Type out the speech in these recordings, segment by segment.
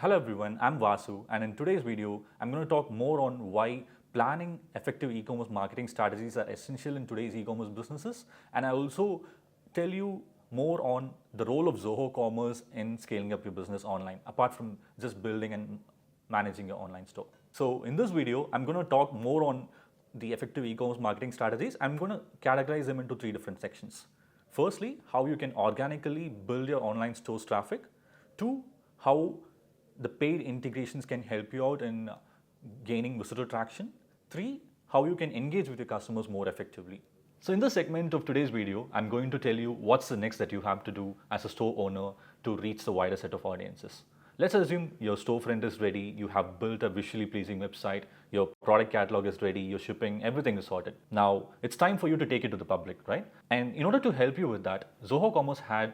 Hello everyone, I'm Vasu, and in today's video, I'm going to talk more on why planning effective e-commerce marketing strategies are essential in today's e-commerce businesses, and I also tell you more on the role of Zoho Commerce in scaling up your business online, apart from just building and managing your online store. So in this video, I'm going to talk more on the effective e-commerce marketing strategies. I'm going to categorize them into three different sections. Firstly, how you can organically build your online store's traffic. Two, how the paid integrations can help you out in gaining visitor traction. Three, how you can engage with your customers more effectively. So in this segment of today's video, I'm going to tell you what's the next that you have to do as a store owner to reach the wider set of audiences. Let's assume your storefront is ready, you have built a visually pleasing website, your product catalog is ready, your shipping, everything is sorted. Now, it's time for you to take it to the public, right? And in order to help you with that, Zoho Commerce had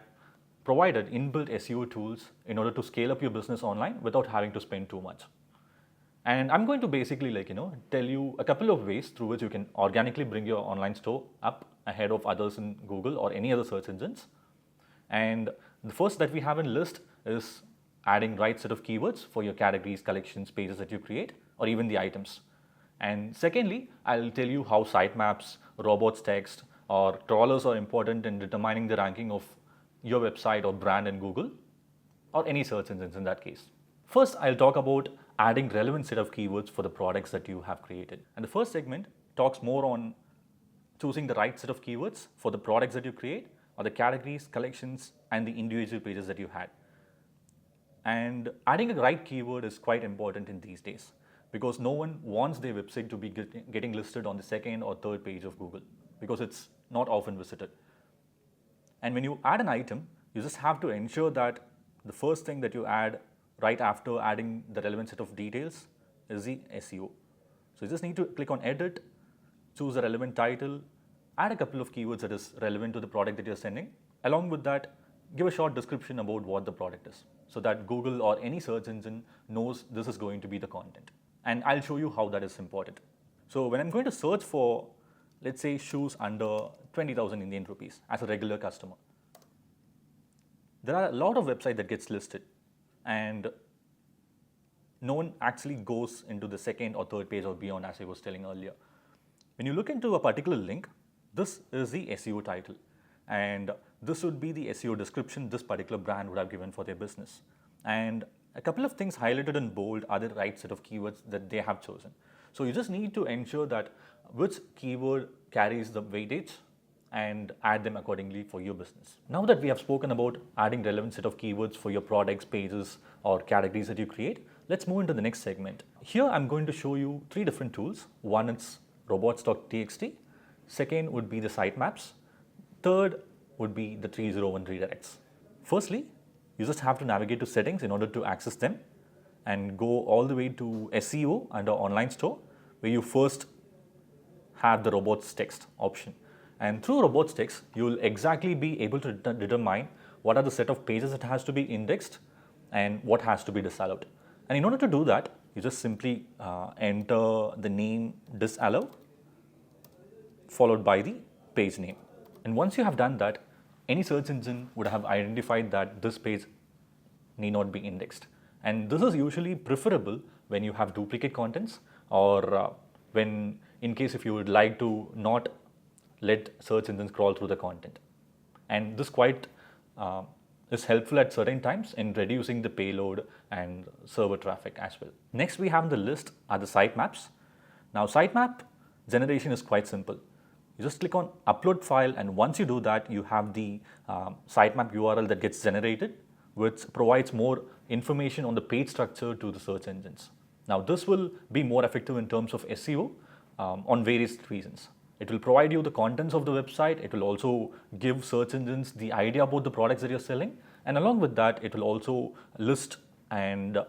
provided inbuilt SEO tools in order to scale up your business online without having to spend too much. And I'm going to basically tell you a couple of ways through which you can organically bring your online store up ahead of others in Google or any other search engines. And the first that we have in list is adding right set of keywords for your categories, collections, pages that you create, or even the items. And secondly, I'll tell you how sitemaps, robots text, or crawlers are important in determining the ranking of your website or brand in Google, or any search engines in that case. First, I'll talk about adding relevant set of keywords for the products that you have created. And the first segment talks more on choosing the right set of keywords for the products that you create, or the categories, collections, and the individual pages that you had. And adding a right keyword is quite important in these days because no one wants their website to be getting listed on the second or third page of Google because it's not often visited. And when you add an item, you just have to ensure that the first thing that you add right after adding the relevant set of details is the SEO. So you just need to click on edit, choose a relevant title, add a couple of keywords that is relevant to the product that you're sending. Along with that, give a short description about what the product is so that Google or any search engine knows this is going to be the content. And I'll show you how that is important. So when I'm going to search for, let's say, shoes under 20,000 Indian rupees as a regular customer, there are a lot of websites that gets listed and no one actually goes into the second or third page or beyond, as I was telling earlier. When you look into a particular link, this is the SEO title and this would be the SEO description this particular brand would have given for their business. And a couple of things highlighted in bold are the right set of keywords that they have chosen. So you just need to ensure that which keyword carries the weightage and add them accordingly for your business. Now that we have spoken about adding relevant set of keywords for your products, pages, or categories that you create, let's move into the next segment. Here I'm going to show you three different tools. One is robots.txt, second would be the sitemaps, third would be the 301 redirects. Firstly, you just have to navigate to settings in order to access them and go all the way to SEO under online store, where you first have the robots text option. And through robots text, you will exactly be able to determine what are the set of pages that has to be indexed and what has to be disallowed. And in order to do that, you just simply enter the name disallow followed by the page name. And once you have done that, any search engine would have identified that this page need not be indexed. And this is usually preferable when you have duplicate contents or when, in case if you would like to not let search engines crawl through the content. And this quite is helpful at certain times in reducing the payload and server traffic as well. Next we have on the list are the sitemaps. Now sitemap generation is quite simple. You just click on upload file, and once you do that, you have the sitemap URL that gets generated, which provides more information on the page structure to the search engines. Now this will be more effective in terms of SEO on various reasons. It will provide you the contents of the website. It will also give search engines the idea about the products that you're selling. And along with that, it will also list and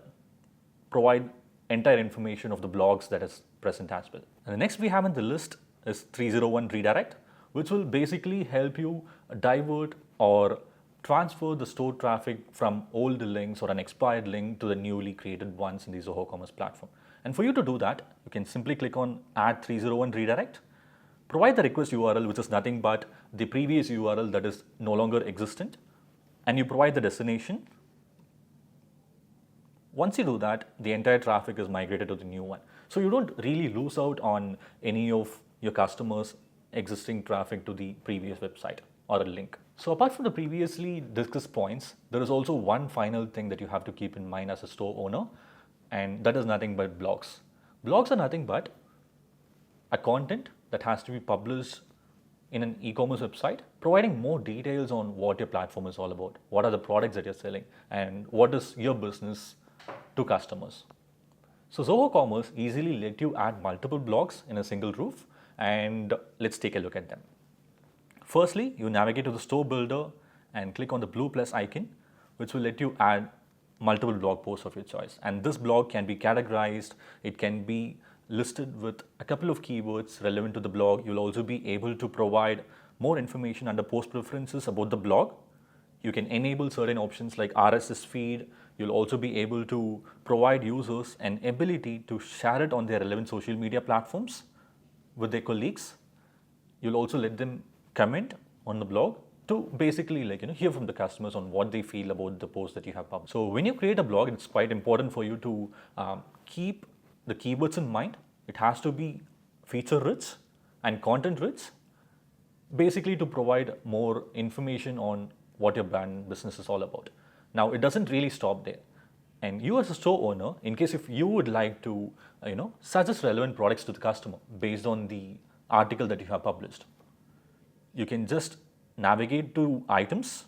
provide entire information of the blogs that is present as well. And the next we have in the list is 301 redirect, which will basically help you divert or transfer the stored traffic from old links or an expired link to the newly created ones in the Zoho Commerce platform. And for you to do that, you can simply click on add 301 redirect, provide the request URL, which is nothing but the previous URL that is no longer existent, and you provide the destination. Once you do that, the entire traffic is migrated to the new one. So you don't really lose out on any of your customers' existing traffic to the previous website or a link. So apart from the previously discussed points, there is also one final thing that you have to keep in mind as a store owner, and that is nothing but blogs. Blogs are nothing but a content that has to be published in an e-commerce website, providing more details on what your platform is all about, what are the products that you're selling, and what is your business to customers. So Zoho Commerce easily let you add multiple blogs in a single roof, and let's take a look at them. Firstly, you navigate to the store builder and click on the blue plus icon, which will let you add multiple blog posts of your choice. And this blog can be categorized, it can be listed with a couple of keywords relevant to the blog. You'll also be able to provide more information under post preferences about the blog. You can enable certain options like RSS feed. You'll also be able to provide users an ability to share it on their relevant social media platforms with their colleagues. You'll also let them comment on the blog to basically hear from the customers on what they feel about the post that you have published. So when you create a blog, it's quite important for you to keep the keywords in mind. It has to be feature rich and content rich, basically to provide more information on what your brand business is all about. Now, it doesn't really stop there. And you as a store owner, in case if you would like to suggest relevant products to the customer based on the article that you have published, you can just navigate to items,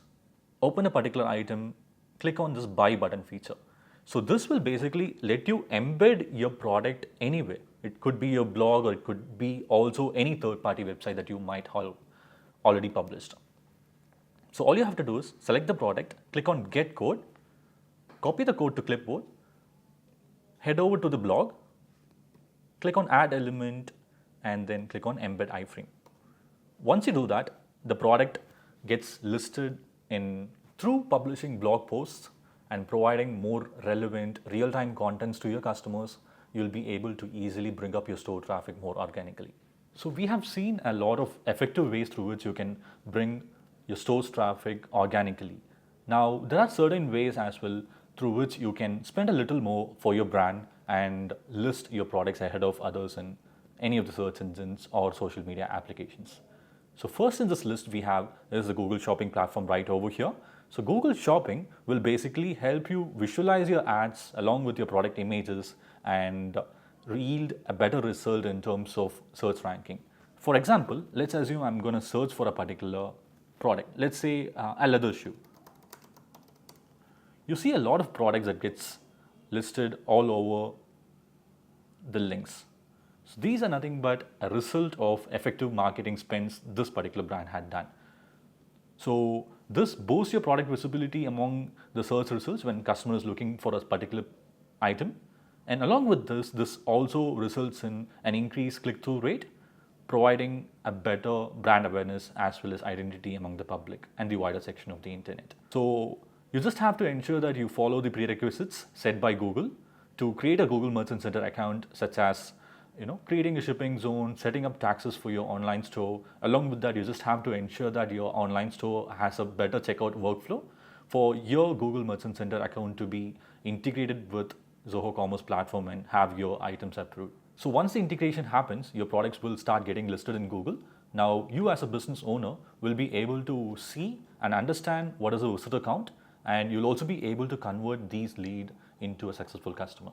open a particular item, click on this buy button feature. So this will basically let you embed your product anywhere. It could be your blog, or it could be also any third-party website that you might have already published. So all you have to do is select the product, click on get code, copy the code to clipboard, head over to the blog, click on add element, and then click on embed iframe. Once you do that, the product gets listed through publishing blog posts and providing more relevant real-time contents to your customers. You'll be able to easily bring up your store traffic more organically. So we have seen a lot of effective ways through which you can bring your store's traffic organically. Now, there are certain ways as well through which you can spend a little more for your brand and list your products ahead of others in any of the search engines or social media applications. So first in this list we have is the Google Shopping platform right over here. So Google Shopping will basically help you visualize your ads along with your product images and yield a better result in terms of search ranking. For example, let's assume I'm going to search for a particular product. Let's say a leather shoe. You see a lot of products that gets listed all over the links. So these are nothing but a result of effective marketing spends this particular brand had done. So this boosts your product visibility among the search results when customers looking for a particular item. And along with this also results in an increased click-through rate, providing a better brand awareness as well as identity among the public and the wider section of the internet. So you just have to ensure that you follow the prerequisites set by Google to create a Google Merchant Center account, such as creating a shipping zone, setting up taxes for your online store. Along with that, you just have to ensure that your online store has a better checkout workflow for your Google Merchant Center account to be integrated with Zoho Commerce platform and have your items approved. So once the integration happens, your products will start getting listed in Google. Now you as a business owner will be able to see and understand what is the visitor count, and you'll also be able to convert these leads into a successful customer.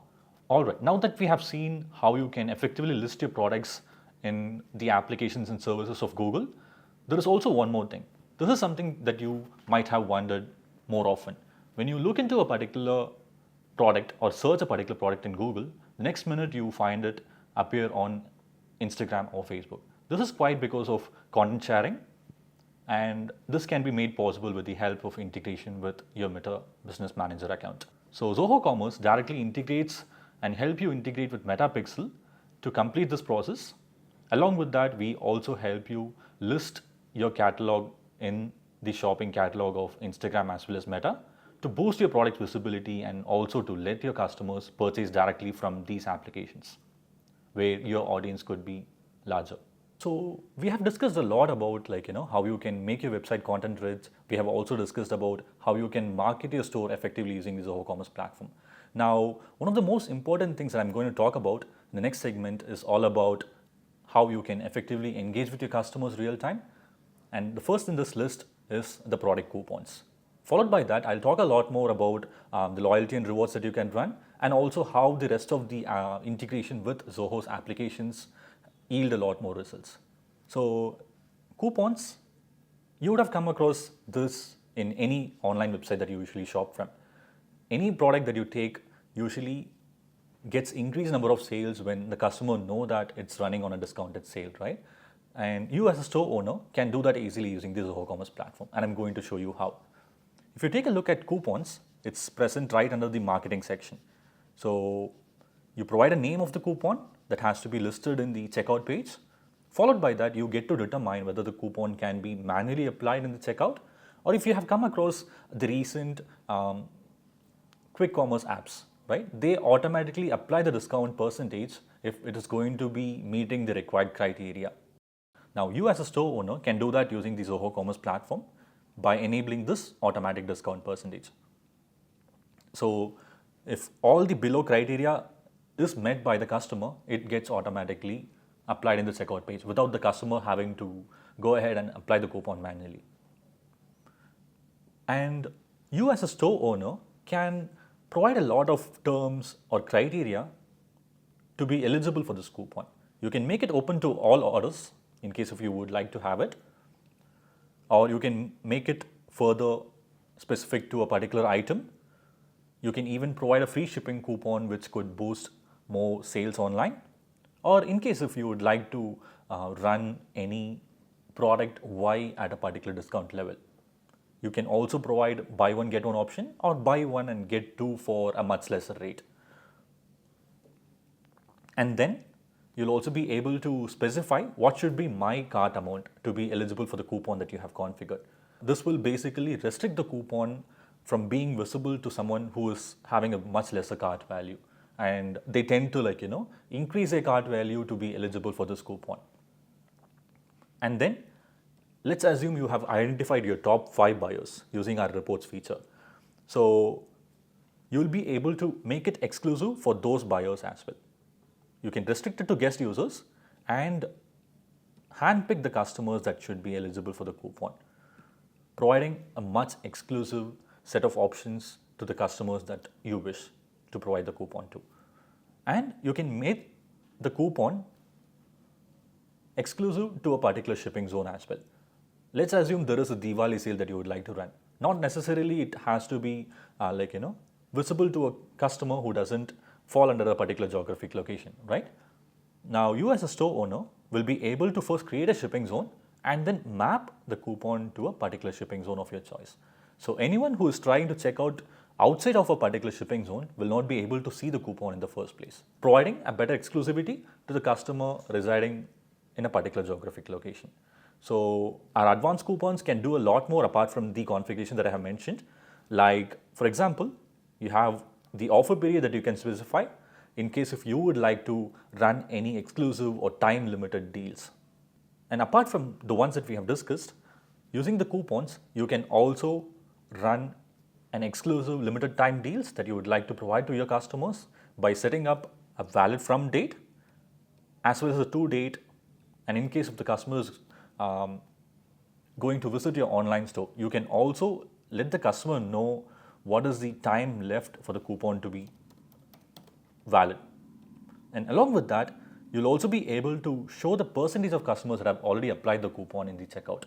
All right, now that we have seen how you can effectively list your products in the applications and services of Google, there is also one more thing. This is something that you might have wondered more often. When you look into a particular product or search a particular product in Google, the next minute you find it appear on Instagram or Facebook. This is quite because of content sharing, and this can be made possible with the help of integration with your Meta Business Manager account. So Zoho Commerce directly integrates and help you integrate with Metapixel to complete this process. Along with that, we also help you list your catalog in the shopping catalog of Instagram as well as Meta to boost your product visibility and also to let your customers purchase directly from these applications where your audience could be larger. So we have discussed a lot about how you can make your website content rich. We have also discussed about how you can market your store effectively using the Zoho Commerce platform. Now, one of the most important things that I'm going to talk about in the next segment is all about how you can effectively engage with your customers real time. And the first in this list is the product coupons. Followed by that, I'll talk a lot more about the loyalty and rewards that you can run, and also how the rest of the integration with Zoho's applications yield a lot more results. So, coupons, you would have come across this in any online website that you usually shop from. Any product that you take usually gets increased number of sales when the customer know that it's running on a discounted sale, right? And you as a store owner can do that easily using the Zoho Commerce platform, and I'm going to show you how. If you take a look at coupons, it's present right under the marketing section. So you provide a name of the coupon that has to be listed in the checkout page. Followed by that, you get to determine whether the coupon can be manually applied in the checkout, or if you have come across the recent quick commerce apps, right? They automatically apply the discount percentage if it is going to be meeting the required criteria. Now, you as a store owner can do that using the Zoho Commerce platform by enabling this automatic discount percentage. So, if all the below criteria is met by the customer, it gets automatically applied in the checkout page without the customer having to go ahead and apply the coupon manually. And you as a store owner can provide a lot of terms or criteria to be eligible for this coupon. You can make it open to all orders in case if you would like to have it, or you can make it further specific to a particular item. You can even provide a free shipping coupon which could boost more sales online, or in case if you would like to run any product Y at a particular discount level. You can also provide buy one get one option, or buy one and get two for a much lesser rate. And then you'll also be able to specify what should be my cart amount to be eligible for the coupon that you have configured. This will basically restrict the coupon from being visible to someone who is having a much lesser cart value, and they tend to increase their cart value to be eligible for this coupon. And then let's assume you have identified your top 5 buyers using our reports feature. So you'll be able to make it exclusive for those buyers as well. You can restrict it to guest users and handpick the customers that should be eligible for the coupon, providing a much exclusive set of options to the customers that you wish to provide the coupon to. And you can make the coupon exclusive to a particular shipping zone as well. Let's assume there is a Diwali sale that you would like to run. Not necessarily it has to be visible to a customer who doesn't fall under a particular geographic location, right? Now, you as a store owner will be able to first create a shipping zone and then map the coupon to a particular shipping zone of your choice. So anyone who is trying to check out outside of a particular shipping zone will not be able to see the coupon in the first place, providing a better exclusivity to the customer residing in a particular geographic location. So our advanced coupons can do a lot more apart from the configuration that I have mentioned. Like, for example, you have the offer period that you can specify in case if you would like to run any exclusive or time limited deals. And apart from the ones that we have discussed, using the coupons, you can also run an exclusive limited time deals that you would like to provide to your customers by setting up a valid from date as well as a to date. And in case if the customer is going to visit your online store, you can also let the customer know what is the time left for the coupon to be valid. And along with that, you'll also be able to show the percentage of customers that have already applied the coupon in the checkout.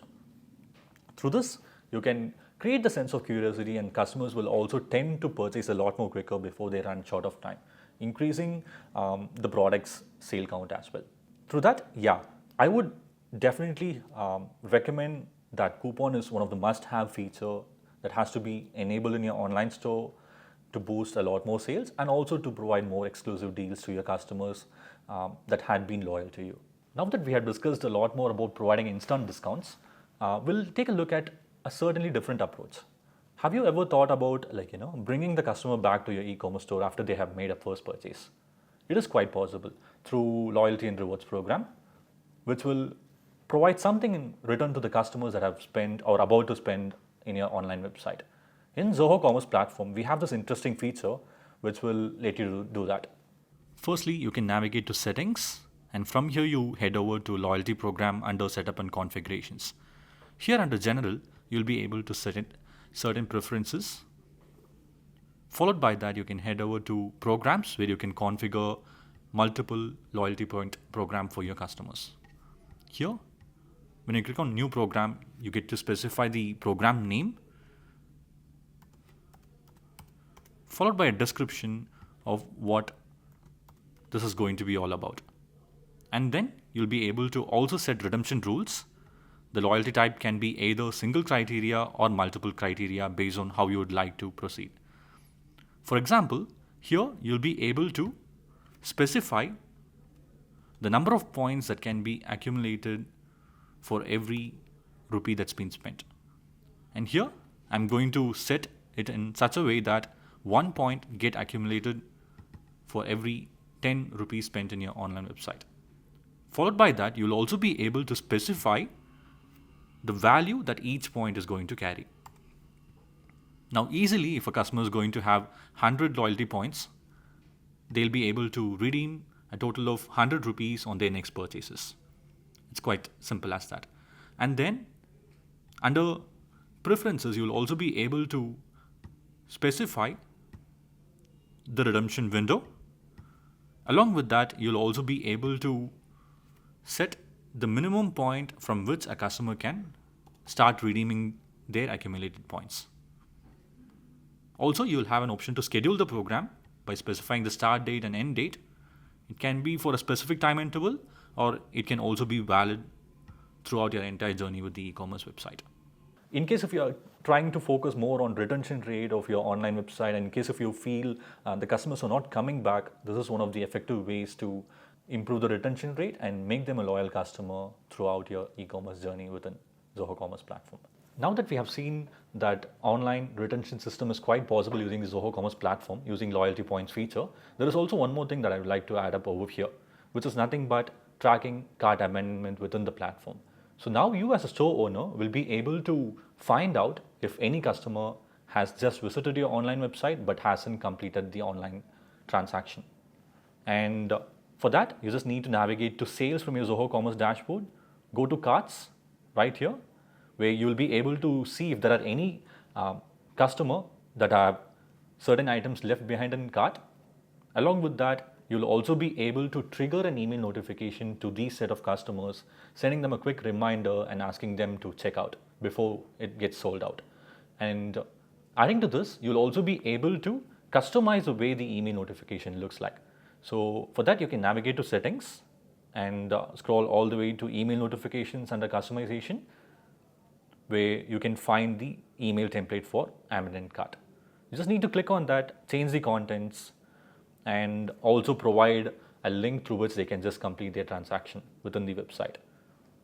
Through this, you can create the sense of curiosity, and customers will also tend to purchase a lot more quicker before they run short of time, increasing the product's sale count as well. Through that, I would definitely recommend that coupon is one of the must-have feature that has to be enabled in your online store to boost a lot more sales and also to provide more exclusive deals to your customers that had been loyal to you. Now that we have discussed a lot more about providing instant discounts, we'll take a look at a certainly different approach. Have you ever thought about bringing the customer back to your e-commerce store after they have made a first purchase? It is quite possible through loyalty and rewards program, which will provide something in return to the customers that have spent or about to spend in your online website. In Zoho Commerce platform, we have this interesting feature which will let you do that. Firstly, you can navigate to settings, and from here you head over to loyalty program under setup and configurations. Here under general, you'll be able to set certain preferences. Followed by that, you can head over to programs where you can configure multiple loyalty point program for your customers. Here, when you click on new program, you get to specify the program name, followed by a description of what this is going to be all about. And then you'll be able to also set redemption rules. The loyalty type can be either single criteria or multiple criteria based on how you would like to proceed. For example, here you'll be able to specify the number of points that can be accumulated for every rupee that's been spent. And here I'm going to set it in such a way that 1 point get accumulated for every 10 rupees spent in your online website. Followed by that, you'll also be able to specify the value that each point is going to carry. Now, easily, if a customer is going to have 100 loyalty points, they'll be able to redeem a total of 100 rupees on their next purchases. It's quite simple as that. And then, under preferences, you'll also be able to specify the redemption window. Along with that, you'll also be able to set the minimum point from which a customer can start redeeming their accumulated points. Also, you'll have an option to schedule the program by specifying the start date and end date. It can be for a specific time interval, or it can also be valid throughout your entire journey with the e-commerce website. In case if you are trying to focus more on retention rate of your online website, and in case if you feel the customers are not coming back, this is one of the effective ways to improve the retention rate and make them a loyal customer throughout your e-commerce journey within Zoho Commerce platform. Now that we have seen that online retention system is quite possible using the Zoho Commerce platform, using loyalty points feature, there is also one more thing that I would like to add up over here, which is nothing but tracking cart amendment within the platform. So now you as a store owner will be able to find out if any customer has just visited your online website but hasn't completed the online transaction. And for that, you just need to navigate to sales from your Zoho Commerce dashboard, go to carts right here, where you'll be able to see if there are any customer that have certain items left behind in cart. Along with that, you'll also be able to trigger an email notification to these set of customers, sending them a quick reminder and asking them to check out before it gets sold out. And adding to this, you'll also be able to customize the way the email notification looks like. So for that, you can navigate to settings and scroll all the way to email notifications under customization, where you can find the email template for abandoned cart. You just need to click on that, change the contents, and also provide a link through which they can just complete their transaction within the website.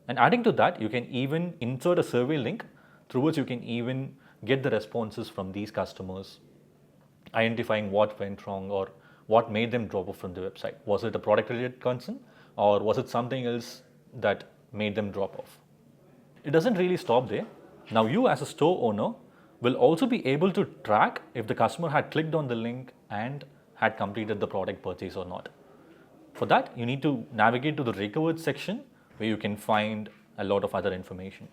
And adding to that, you can even insert a survey link through which you can even get the responses from these customers, identifying what went wrong or what made them drop off from the website. Was it a product related concern, or was it something else that made them drop off? It doesn't really stop there. Now you as a store owner will also be able to track if the customer had clicked on the link and had completed the product purchase or not. For that, you need to navigate to the recovered section where you can find a lot of other information.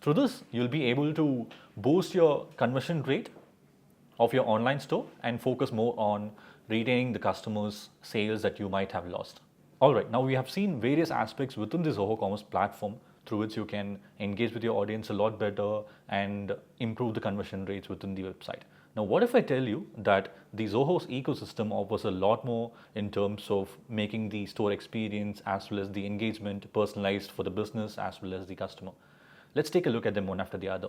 Through this, you'll be able to boost your conversion rate of your online store and focus more on retaining the customers' sales that you might have lost. All right, now we have seen various aspects within the Zoho Commerce platform through which you can engage with your audience a lot better and improve the conversion rates within the website. Now, what if I tell you that the Zoho's ecosystem offers a lot more in terms of making the store experience as well as the engagement personalized for the business as well as the customer? Let's take a look at them one after the other.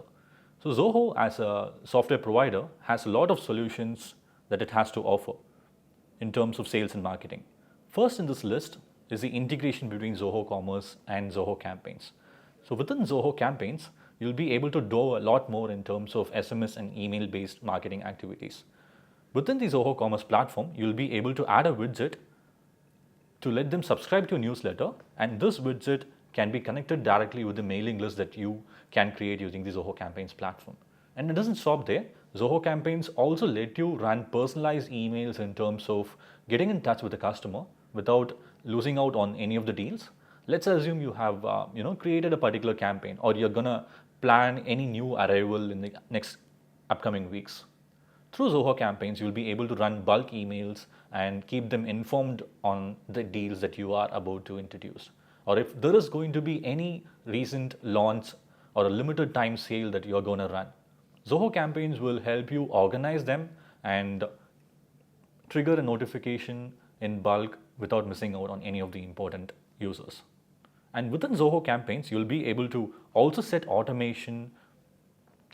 So Zoho as a software provider has a lot of solutions that it has to offer in terms of sales and marketing. First in this list is the integration between Zoho Commerce and Zoho Campaigns. So within Zoho Campaigns, you'll be able to do a lot more in terms of SMS and email-based marketing activities. Within the Zoho Commerce platform, you'll be able to add a widget to let them subscribe to a newsletter, and this widget can be connected directly with the mailing list that you can create using the Zoho Campaigns platform. And it doesn't stop there. Zoho campaigns also let you run personalized emails in terms of getting in touch with the customer without losing out on any of the deals. Let's assume you have created a particular campaign, or you're gonna plan any new arrival in the next upcoming weeks. Through Zoho campaigns, you'll be able to run bulk emails and keep them informed on the deals that you are about to introduce. Or if there is going to be any recent launch or a limited time sale that you're going to run, Zoho campaigns will help you organize them and trigger a notification in bulk without missing out on any of the important users. And within Zoho campaigns, you'll be able to also set automation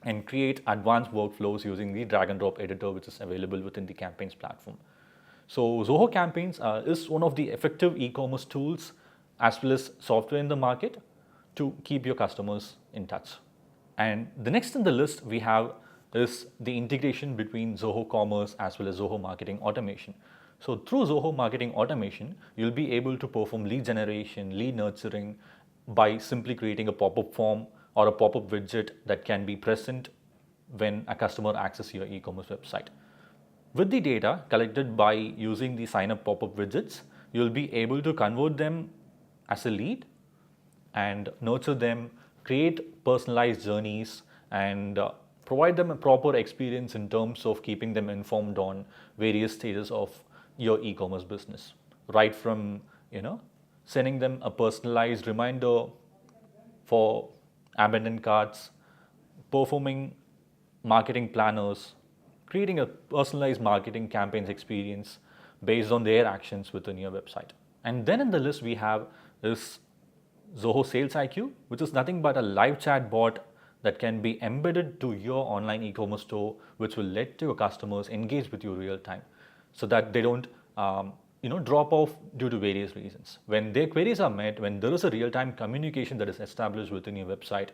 and create advanced workflows using the drag and drop editor, which is available within the campaigns platform. So Zoho campaigns is one of the effective e-commerce tools as well as software in the market to keep your customers in touch. And the next in the list we have is the integration between Zoho Commerce as well as Zoho Marketing Automation. So through Zoho Marketing Automation, you'll be able to perform lead generation, lead nurturing by simply creating a pop-up form or a pop-up widget that can be present when a customer accesses your e-commerce website. With the data collected by using the sign-up pop-up widgets, you'll be able to convert them as a lead and nurture them, create personalized journeys, and provide them a proper experience in terms of keeping them informed on various stages of your e-commerce business. Right from sending them a personalized reminder for abandoned carts, performing marketing planners, creating a personalized marketing campaigns experience based on their actions within your website. And then in the list we have is Zoho Sales IQ, which is nothing but a live chat bot that can be embedded to your online e-commerce store, which will let your customers engage with you real time so that they don't drop off due to various reasons. When their queries are met, when there is a real-time communication that is established within your website,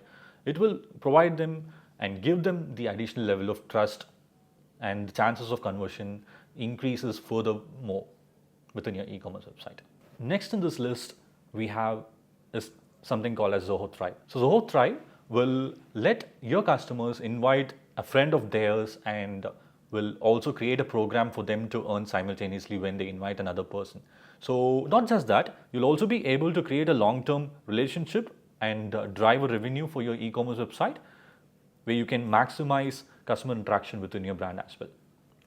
it will provide them and give them the additional level of trust, and the chances of conversion increases furthermore within your e-commerce website. Next in this list we have is something called as Zoho Thrive. So Zoho Thrive will let your customers invite a friend of theirs and will also create a program for them to earn simultaneously when they invite another person. So not just that, you'll also be able to create a long-term relationship and drive a revenue for your e-commerce website where you can maximize customer interaction within your brand as well.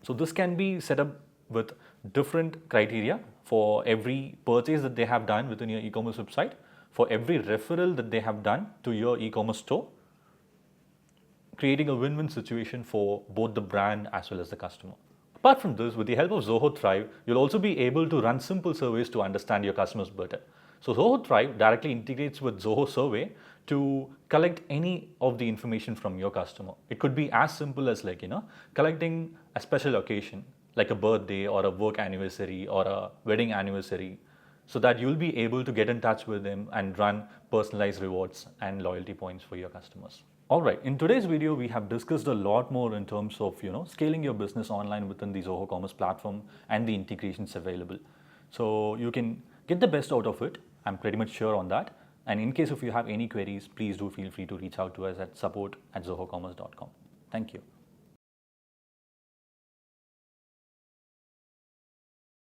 So this can be set up with different criteria for every purchase that they have done within your e-commerce website, for every referral that they have done to your e-commerce store, creating a win-win situation for both the brand as well as the customer. Apart from this, with the help of Zoho Thrive, you'll also be able to run simple surveys to understand your customers better. So Zoho Thrive directly integrates with Zoho Survey to collect any of the information from your customer. It could be as simple as collecting a special occasion like a birthday or a work anniversary or a wedding anniversary, so that you'll be able to get in touch with them and run personalized rewards and loyalty points for your customers. Alright, in today's video we have discussed a lot more in terms of scaling your business online within the Zoho Commerce platform and the integrations available. So you can get the best out of it, I'm pretty much sure on that. And in case if you have any queries, please do feel free to reach out to us at support@zohocommerce.com. Thank you.